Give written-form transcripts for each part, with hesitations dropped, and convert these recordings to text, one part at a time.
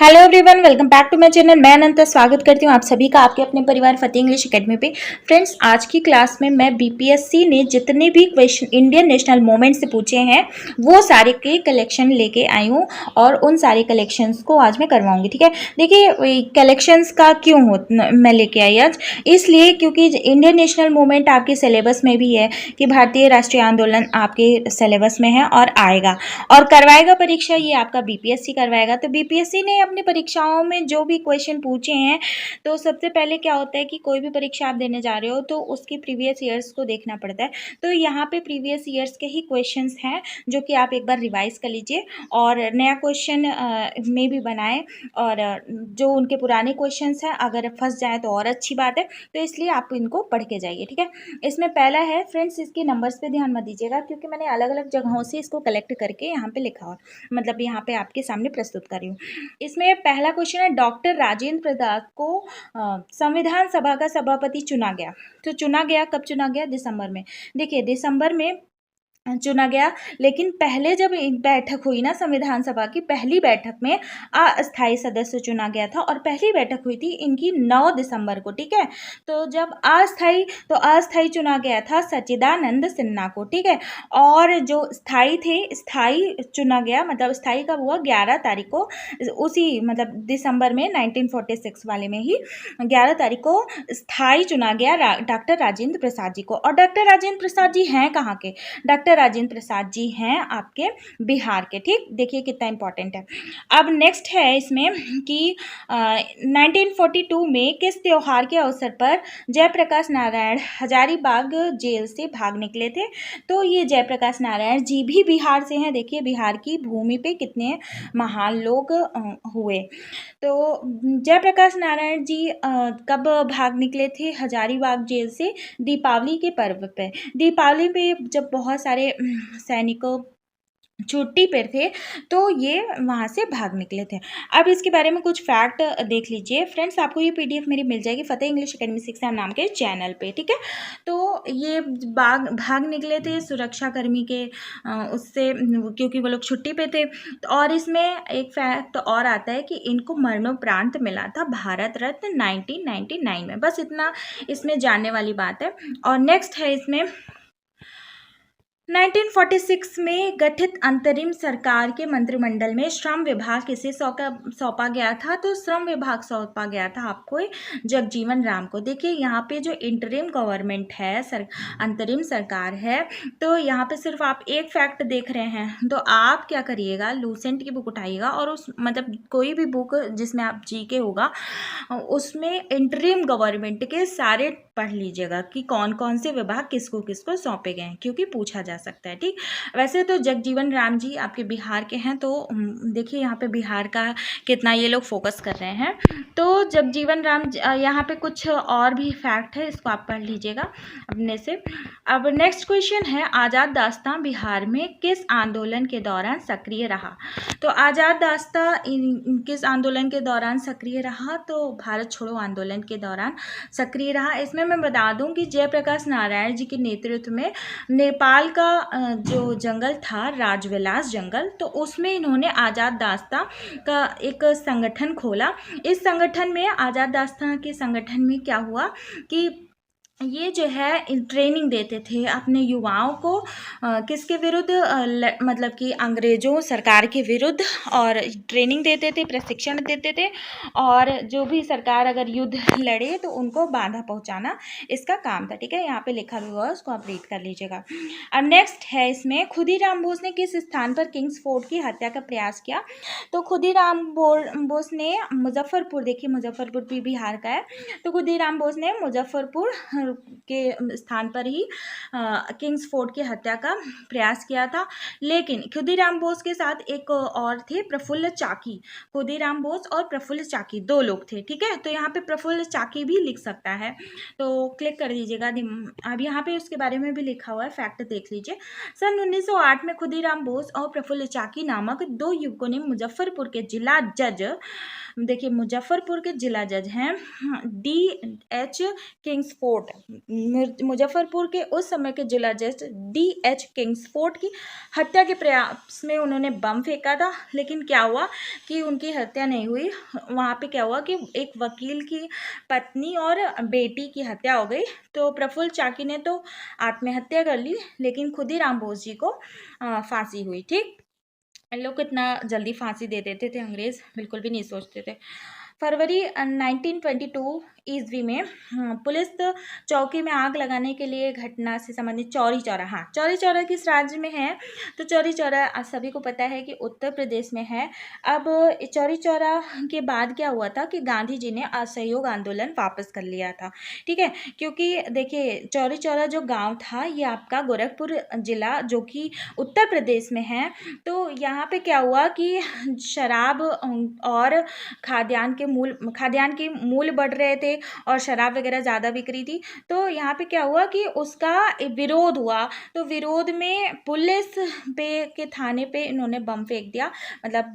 Hello everyone, welcome back to my channel. मैं अनंता स्वागत करती हूँ आप सभी का आपके अपने परिवार फतेह इंग्लिश एकेडमी पे। फ्रेंड्स, आज की क्लास में मैं बीपीएससी ने जितने भी क्वेश्चन इंडियन नेशनल मूवमेंट से पूछे हैं वो सारे के कलेक्शन लेके आई हूँ और उन सारे कलेक्शंस को आज मैं करवाऊंगी। ठीक है, देखिए कलेक्शंस का क्यों मैं लेके आई आज, इसलिए क्योंकि इंडियन नेशनल मूवमेंट आपके सिलेबस में भी है कि भारतीय राष्ट्रीय आंदोलन आपके सिलेबस में है और आएगा और करवाएगा परीक्षा, ये आपका बीपीएससी करवाएगा। तो बीपीएससी ने अपनी परीक्षाओं में जो भी क्वेश्चन पूछे हैं, तो सबसे पहले क्या होता है कि कोई भी परीक्षा आप देने जा रहे हो तो उसकी प्रीवियस ईयर्स को देखना पड़ता है। तो यहाँ पे प्रीवियस ईयर्स के ही क्वेश्चंस हैं जो कि आप एक बार रिवाइज कर लीजिए और नया क्वेश्चन में भी बनाएं, और जो उनके पुराने क्वेश्चंस हैं अगर फंस जाए तो और अच्छी बात है। तो इसलिए आप इनको पढ़ के जाइए। ठीक है, इसमें पहला है फ्रेंड्स, इसके नंबर्स पे ध्यान मत दीजिएगा क्योंकि मैंने अलग अलग जगहों से इसको कलेक्ट करके यहाँ पे लिखा हुआ, मतलब यहाँ पे आपके सामने प्रस्तुत कर रही हूँ। इसमें पहला क्वेश्चन है, डॉक्टर राजेंद्र प्रसाद को संविधान सभा का सभापति चुना गया। तो चुना गया कब चुना गया? दिसंबर में। देखिए दिसंबर में चुना गया, लेकिन पहले जब एक बैठक हुई ना संविधान सभा की, पहली बैठक में अस्थायी सदस्य चुना गया था और पहली बैठक हुई थी इनकी 9 दिसंबर को। ठीक है, तो जब अस्थायी चुना गया था सच्चिदानंद सिन्हा को। ठीक है, और जो स्थायी थे, स्थायी चुना गया मतलब स्थायी कब हुआ? 11 तारीख को, उसी मतलब दिसंबर में 1946 वाले में ही 11 तारीख को स्थायी चुना गया डॉक्टर राजेंद्र प्रसाद जी को। और डॉक्टर राजेंद्र प्रसाद जी हैं कहाँ के? डॉक्टर राजेंद्र प्रसाद जी हैं आपके बिहार के। ठीक, देखिए कितना इंपॉर्टेंट है। अब नेक्स्ट है इसमें कि 1942 में किस त्योहार के अवसर पर जयप्रकाश नारायण हजारीबाग जेल से भाग निकले थे? तो ये जयप्रकाश नारायण जी भी बिहार से हैं। देखिए बिहार की भूमि पे कितने महान लोग हुए। तो जयप्रकाश नारायण जी कब भाग निकले थे हजारीबाग जेल से? दीपावली के पर्व पे। दीपावली पे जब बहुत सारे सैनिकों छुट्टी पर थे तो ये वहाँ से भाग निकले थे। अब इसके बारे में कुछ फैक्ट देख लीजिए फ्रेंड्स, आपको ये पीडीएफ मेरी मिल जाएगी फतेह इंग्लिश एकेडमी 6 नाम के चैनल पे। ठीक है, तो ये भाग निकले थे सुरक्षाकर्मी के उससे, क्योंकि वो लोग छुट्टी पे थे। और इसमें एक फैक्ट और आता है कि इनको मरणोपरांत मिला था भारत रत्न 1999 में। बस इतना इसमें जानने वाली बात है। और नेक्स्ट है इसमें 1946 में गठित अंतरिम सरकार के मंत्रिमंडल में श्रम विभाग किसे सौंपा गया था? तो श्रम विभाग सौंपा गया था आपको जगजीवन राम को। देखिए यहाँ पे जो इंटरिम गवर्नमेंट है, अंतरिम सरकार है, तो यहाँ पे सिर्फ आप एक फैक्ट देख रहे हैं। तो आप क्या करिएगा, लूसेंट की बुक उठाइएगा और उस मतलब कोई भी बुक जिसमें आप जी के होगा उसमें इंटरिम गवर्नमेंट के सारे पढ़ लीजिएगा कि कौन कौन से विभाग किसको किसको सौंपे गए हैं, क्योंकि पूछा जा सकता है। ठीक, वैसे तो जगजीवन राम जी आपके बिहार के हैं, तो देखिए यहाँ पे बिहार का कितना ये लोग फोकस कर रहे हैं। तो जगजीवन राम यहाँ पे कुछ और भी फैक्ट है, इसको आप पढ़ लीजिएगा अपने से। अब नेक्स्ट क्वेश्चन है, आज़ाद दास्तां बिहार में किस आंदोलन के दौरान सक्रिय रहा? तो आज़ाद दास्तां किस आंदोलन के दौरान सक्रिय रहा? तो भारत छोड़ो आंदोलन के दौरान सक्रिय रहा। इसमें मैं बता दूं कि जयप्रकाश नारायण जी के नेतृत्व में नेपाल का जो जंगल था राजविलास जंगल, तो उसमें इन्होंने आज़ाद दास्तां का एक संगठन खोला। इस संगठन में, आज़ाद दास्तां के संगठन में क्या हुआ कि ये जो है ट्रेनिंग देते थे अपने युवाओं को किसके विरुद्ध, मतलब कि अंग्रेज़ों सरकार के विरुद्ध, और ट्रेनिंग देते थे, प्रशिक्षण देते थे, और जो भी सरकार अगर युद्ध लड़े तो उनको बाधा पहुंचाना इसका काम था। ठीक है, यहाँ पे लिखा भी हुआ है, उसको आप रीड कर लीजिएगा। अब नेक्स्ट है इसमें, खुदीराम बोस ने किस स्थान पर किंग्स फोर्ट की हत्या का प्रयास किया? तो खुदीराम बोस ने मुजफ्फरपुर, देखिए मुजफ्फरपुर भी बिहार का है, तो खुदीराम बोस ने मुजफ्फरपुर के स्थान पर ही किंग्स फोर्ट की हत्या का प्रयास किया था। लेकिन खुदीराम बोस के साथ एक और थे, प्रफुल्ल चाकी। खुदीराम बोस और प्रफुल्ल चाकी दो लोग थे। ठीक है, तो यहाँ पे प्रफुल्ल चाकी भी लिख सकता है, तो क्लिक कर दीजिएगा। अब यहाँ पे उसके बारे में भी लिखा हुआ है, फैक्ट देख लीजिए। सन 1908 में खुदीराम बोस और प्रफुल्ल चाकी नामक दो युवकों ने मुजफ्फरपुर के जिला जज देखिए मुजफ्फरपुर के जिला जज हैं D.H. किंग्सफोर्ड। मुजफ्फरपुर के उस समय के जिला जज D.H. किंग्सफोर्ड की हत्या के प्रयास में उन्होंने बम फेंका था, लेकिन क्या हुआ कि उनकी हत्या नहीं हुई। वहाँ पे क्या हुआ कि एक वकील की पत्नी और बेटी की हत्या हो गई। तो प्रफुल्ल चाकी ने तो आत्महत्या कर ली, लेकिन खुदीराम बोस जी को फांसी हुई। ठीक, इन लोग कितना जल्दी फांसी दे देते थे अंग्रेज, बिल्कुल भी नहीं सोचते थे। फरवरी 1922 ईस्वी में पुलिस चौकी में आग लगाने के लिए घटना से संबंधित चौरी चौरा, हाँ चौरी चौरा किस राज्य में है, तो चौरी चौरा सभी को पता है कि उत्तर प्रदेश में है। अब चौरी चौरा के बाद क्या हुआ था कि गांधी जी ने असहयोग आंदोलन वापस कर लिया था। ठीक है, क्योंकि देखिए चौरी चौरा जो गांव था ये आपका गोरखपुर जिला जो कि उत्तर प्रदेश में है। तो यहाँ पे क्या हुआ कि शराब और खाद्यान्न के मूल्य बढ़ रहे थे और शराब वगैरह ज़्यादा बिक रही थी। तो यहाँ पे क्या हुआ कि उसका विरोध हुआ। तो विरोध में पुलिस के थाने पे इन्होंने बम फेंक दिया, मतलब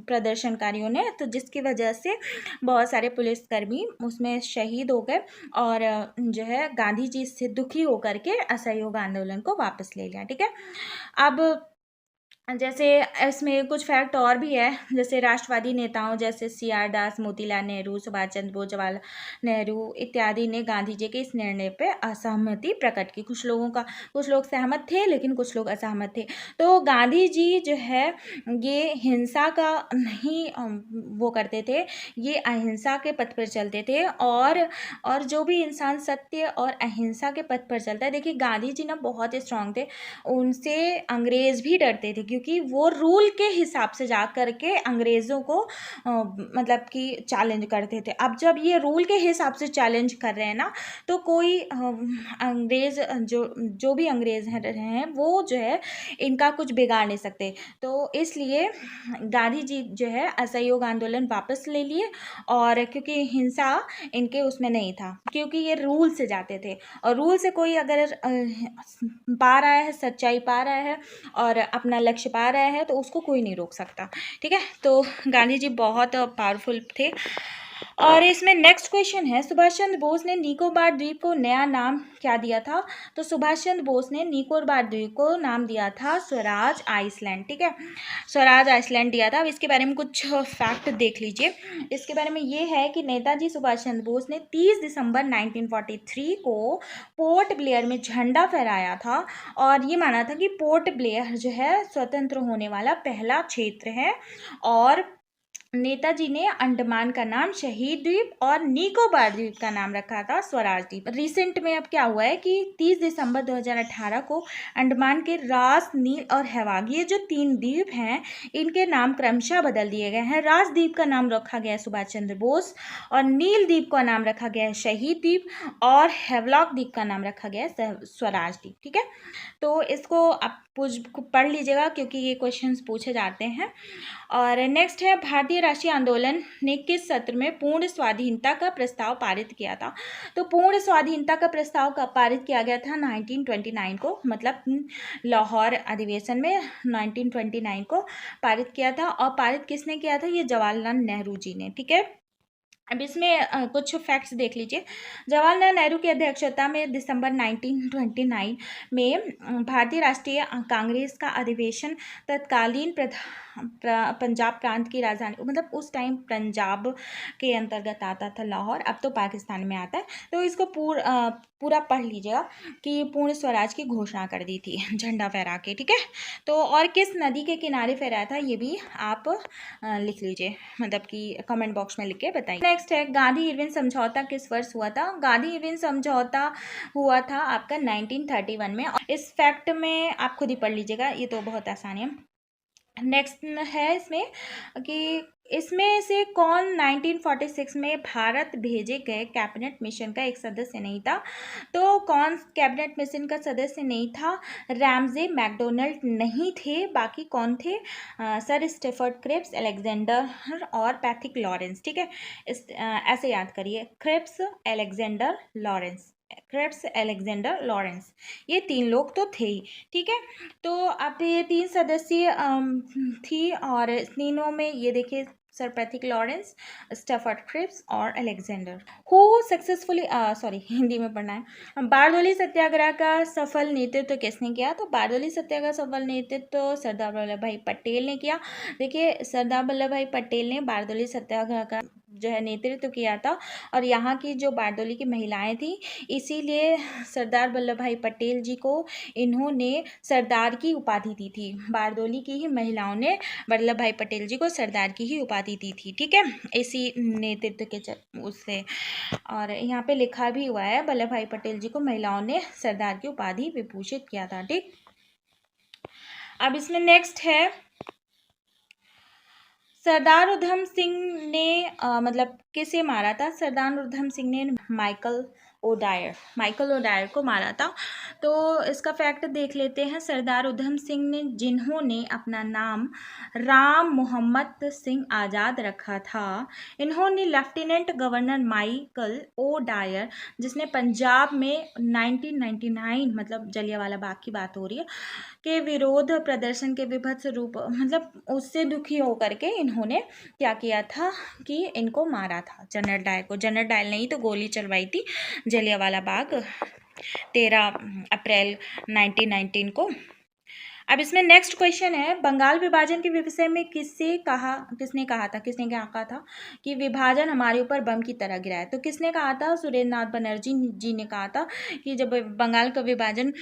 प्रदर्शनकारियों ने, तो जिसकी वजह से बहुत सारे पुलिसकर्मी उसमें शहीद हो गए और जो है गांधी जी से दुखी होकर के असहयोग आंदोलन को वापस ले लिया। ठीक है, अब जैसे इसमें कुछ फैक्ट और भी है, जैसे राष्ट्रवादी नेताओं जैसे C.R. दास, मोतीलाल नेहरू, सुभाष चंद्र बोस, जवाहरलाल नेहरू इत्यादि ने गांधी जी के इस निर्णय पे असहमति प्रकट की। कुछ लोग सहमत थे, लेकिन कुछ लोग असहमत थे। तो गांधी जी जो है ये हिंसा का नहीं वो करते थे, ये अहिंसा के पथ पर चलते थे। और जो भी इंसान सत्य और अहिंसा के पथ पर चलता है, देखिए गांधी जी ना बहुत स्ट्रांग थे, उनसे अंग्रेज भी डरते थे, क्योंकि वो रूल के हिसाब से जा कर के अंग्रेज़ों को मतलब कि चैलेंज करते थे। अब जब ये रूल के हिसाब से चैलेंज कर रहे हैं ना, तो कोई अंग्रेज़ जो भी अंग्रेज़ हैं वो जो है इनका कुछ बिगाड़ नहीं सकते। तो इसलिए गांधी जी जो है असहयोग आंदोलन वापस ले लिए, और क्योंकि हिंसा इनके उसमें नहीं था, क्योंकि ये रूल से जाते थे, और रूल से कोई अगर पा रहा है, सच्चाई पा रहा है और अपना लक्ष्य पा रहा है, तो उसको कोई नहीं रोक सकता। ठीक है, तो गांधी जी बहुत पावरफुल थे। और इसमें नेक्स्ट क्वेश्चन है, सुभाष चंद्र बोस ने निकोबार द्वीप को नया नाम क्या दिया था? तो सुभाष चंद्र बोस ने निकोबार द्वीप को नाम दिया था स्वराज आइसलैंड। ठीक है, स्वराज आइसलैंड दिया था। अब इसके बारे में कुछ फैक्ट देख लीजिए। इसके बारे में ये है कि नेताजी सुभाष चंद्र बोस ने 30 दिसंबर 1943 को पोर्ट ब्लेयर में झंडा फहराया था, और ये माना था कि पोर्ट ब्लेयर जो है स्वतंत्र होने वाला पहला क्षेत्र है। और नेताजी ने अंडमान का नाम शहीद द्वीप और निकोबार द्वीप का नाम रखा था स्वराज द्वीप। रिसेंट में अब क्या हुआ है कि 30 दिसंबर 2018 को अंडमान के रास, नील और हैवाग, ये जो 3 द्वीप हैं, इनके नाम क्रमशः बदल दिए गए हैं। रास द्वीप का नाम रखा गया है सुभाष चंद्र बोस, और नील द्वीप का नाम रखा गया है शहीद द्वीप, और हैवलॉक द्वीप का नाम रखा गया है स्वराज द्वीप। ठीक है, तो इसको आप पढ़ लीजिएगा, क्योंकि ये क्वेश्चंस पूछे जाते हैं। और नेक्स्ट है, भारतीय राष्ट्रीय आंदोलन ने किस सत्र में पूर्ण स्वाधीनता का प्रस्ताव पारित किया था? तो पूर्ण स्वाधीनता का प्रस्ताव कब पारित किया गया था? 1929 को, मतलब लाहौर अधिवेशन में 1929 को पारित किया था। और पारित किसने किया था? ये जवाहरलाल नेहरू जी ने। ठीक है, अब इसमें कुछ फैक्ट्स देख लीजिए। जवाहरलाल नेहरू की अध्यक्षता में दिसंबर 1929 में भारतीय राष्ट्रीय कांग्रेस का अधिवेशन तत्कालीन पंजाब प्रांत की राजधानी, मतलब उस टाइम पंजाब के अंतर्गत आता था लाहौर, अब तो पाकिस्तान में आता है। तो इसको पूरा पढ़ लीजिएगा कि पूर्ण स्वराज की घोषणा कर दी थी झंडा फहरा के। ठीक है, तो और किस नदी के किनारे फहराया था, ये भी आप लिख लीजिए, मतलब कि कमेंट बॉक्स में लिख के बताइए। नेक्स्ट है, गांधी इरविन समझौता किस वर्ष हुआ था? गांधी इरविन समझौता हुआ था आपका 1931 में। इस फैक्ट में आप खुद ही पढ़ लीजिएगा, ये तो बहुत आसान है। नेक्स्ट है इसमें कि इसमें से कौन 1946 में भारत भेजे गए कैबिनेट मिशन का एक सदस्य नहीं था? तो कौन कैबिनेट मिशन का सदस्य नहीं था? रैमजे मैकडोनल्ड नहीं थे। बाकी कौन थे? सर स्टेफर्ड क्रिप्स, अलेक्जेंडर और पैथिक लॉरेंस। ठीक है, ऐसे याद करिए, क्रिप्स, अलेक्जेंडर लॉरेंस, ये 3 लोग तो थे ही। ठीक है, तो अब ये 3 सदस्य थी, और तीनों में ये देखिए सर पैथिक लॉरेंस, स्टफर्ड क्रिप्स और Alexander. Who successfully sorry Hindi में पढ़ना है। बारदोली सत्याग्रह का सफल नेतृत्व किसने किया? तो बारदोली सत्याग्रह सफल नेतृत्व सरदार वल्लभ भाई पटेल ने किया। देखिए सरदार वल्लभ भाई पटेल ने बारदोली सत्याग्रह का जो है नेतृत्व किया था, और यहाँ की जो बारदोली की महिलाएं थी, इसीलिए सरदार वल्लभ भाई पटेल जी को इन्होंने सरदार की उपाधि दी थी। बारदोली की ही महिलाओं ने वल्लभ भाई पटेल जी को सरदार की ही उपाधि दी थी, ठीक है, इसी नेतृत्व के उससे। और यहाँ पे लिखा भी हुआ है वल्लभ भाई पटेल जी को महिलाओं ने सरदार की उपाधि विभूषित किया था, ठीक। अब इसमें नेक्स्ट है सरदार उधम सिंह ने मतलब किसे मारा था? सरदार उधम सिंह ने माइकल ओडायर को मारा था। तो इसका फैक्ट देख लेते हैं। सरदार उधम सिंह ने, जिन्होंने अपना नाम राम मोहम्मद सिंह आज़ाद रखा था, इन्होंने लेफ्टिनेंट गवर्नर माइकल ओडायर, जिसने पंजाब में 1999 मतलब जलियांवाला बाग की बात हो रही है, के विरोध प्रदर्शन के विभत्स रूप मतलब उससे दुखी होकर के इन्होंने क्या किया था कि इनको मारा था, जनरल डायर को। जनरल डायर ने ही तो गोली चलवाई थी जलियांवाला बाग 13 अप्रैल 1919 को। अब इसमें नेक्स्ट क्वेश्चन है, बंगाल विभाजन के विषय में किसने क्या कहा था कि विभाजन हमारे ऊपर बम की तरह गिरा है? तो किसने कहा था? सुरेंद्र नाथ बनर्जी जी ने कहा था कि जब बंगाल का विभाजन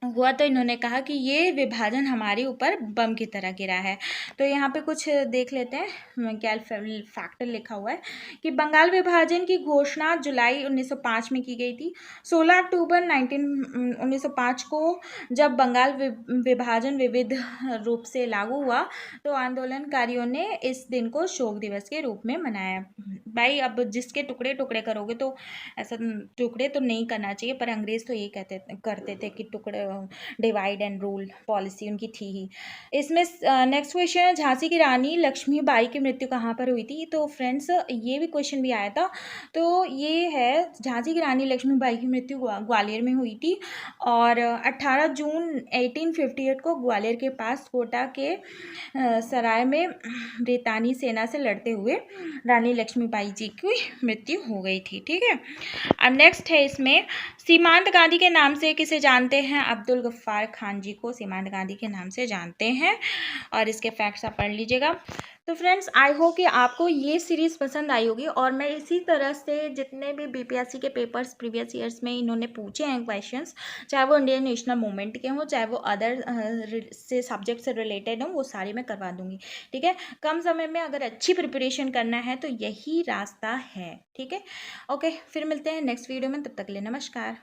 हुआ तो इन्होंने कहा कि ये विभाजन हमारे ऊपर बम की तरह गिरा है। तो यहाँ पे कुछ देख लेते हैं क्या फैक्टर लिखा हुआ है कि बंगाल विभाजन की घोषणा जुलाई 1905 में की गई थी। 16 अक्टूबर 1905 को जब बंगाल विभाजन विविध रूप से लागू हुआ तो आंदोलनकारियों ने इस दिन को शोक दिवस के रूप में मनाया। भाई अब जिसके टुकड़े टुकड़े करोगे तो ऐसा टुकड़े तो नहीं करना चाहिए, पर अंग्रेज तो ये करते थे कि टुकड़े डिवाइड एंड रूल पॉलिसी उनकी थी ही। इसमें नेक्स्ट क्वेश्चन है, झांसी की रानी लक्ष्मीबाई की मृत्यु कहाँ पर हुई थी? तो फ्रेंड्स ये भी क्वेश्चन भी आया था। तो ये है, झांसी की रानी लक्ष्मीबाई की मृत्यु ग्वालियर में हुई थी, और 18 जून 1858 को ग्वालियर के पास कोटा के सराय में ब्रितानी सेना से लड़ते हुए रानी लक्ष्मीबाई जी की मृत्यु हो गई थी, ठीक है। अब नेक्स्ट है इसमें, सीमांत गांधी के नाम से किसे जानते हैं? अब्दुल गफ्फार खान जी को सीमांत गांधी के नाम से जानते हैं, और इसके फैक्ट्स आप पढ़ लीजिएगा। तो फ्रेंड्स आई होप कि आपको ये सीरीज़ पसंद आई होगी, और मैं इसी तरह से जितने भी बीपीएससी के पेपर्स प्रीवियस ईयर्स में इन्होंने पूछे हैं क्वेश्चंस, चाहे वो इंडियन नेशनल मूवमेंट के हों, चाहे वो अदर से सब्जेक्ट से रिलेटेड हों, वो सारी मैं करवा दूंगी, ठीक है। कम समय में अगर अच्छी प्रिपरेशन करना है तो यही रास्ता है, ठीक है। ओके, फिर मिलते हैं नेक्स्ट वीडियो में, तब तक के लिए नमस्कार।